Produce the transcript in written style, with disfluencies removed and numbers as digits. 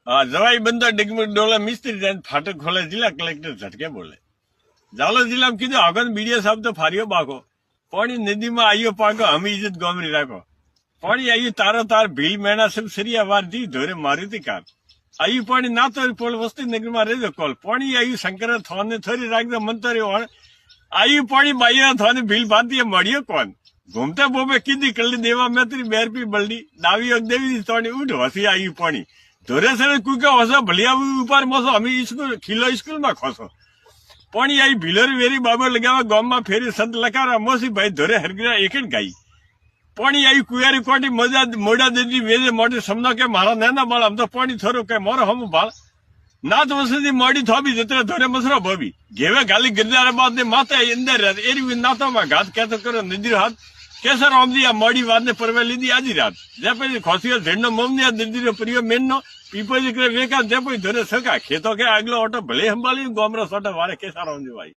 हाँ जवाई बंदा डिगमग डोला मिस्त्री जान फाटक खोले जिला कलेक्टर झटके बोले जालो जिला में कीधु हगन मीडिया साहब तो फारियो बाको पानी नदी में आइयो पाको हम इज्जत गमरी राखो पानी आयु तारो तार भील महीना सब सरिया वार दी धोरे मारी थी कार आयु पानी ना तो पोल वस्ती नगर में रह कॉल पानी आयु शंकर थाने थोड़ी राख दो मंतरी आयु पानी बाइया थाने भील बांधी मड़ियो कौन घूमते बोबे किदी कल देवा में तेरी बैर पी बल्ली दावी देवी थोड़ी उठ हसी आयु पानी धोरे से कुका हसा भलिया ऊपर मसो हमें स्कूल खिलो स्कूल में खसो पानी आई भीलर वेरी बाबर लगावा गांव में फेरी संत लकारा मोसी भाई धोरे हरगिरा एक गाई पानी आई कुयारी कोटी मजा मोड़ा दीदी वेजे मोटे समझो के मारा नैना बाल हम तो पानी थोरो के मोरो हम बाल ना तो वसदी मोड़ी थोबी जतरे धोरे मसरो भोबी घेवे गाली गिरदार बाद ने माता अंदर एरी नाता में घात क्या तो करो निदिर हाथ कैसा रामजी आ मोड़ी बाद ने परवे लीधी आजी रात जे खोसियो झेंडो ममनी निदिर प्रियो मेनो पीपो जी करे वेका जे धोरे सका खेतो के आगलो ऑटो भले हम बाली गोमरो सोटा वारे कैसा रामजी भाई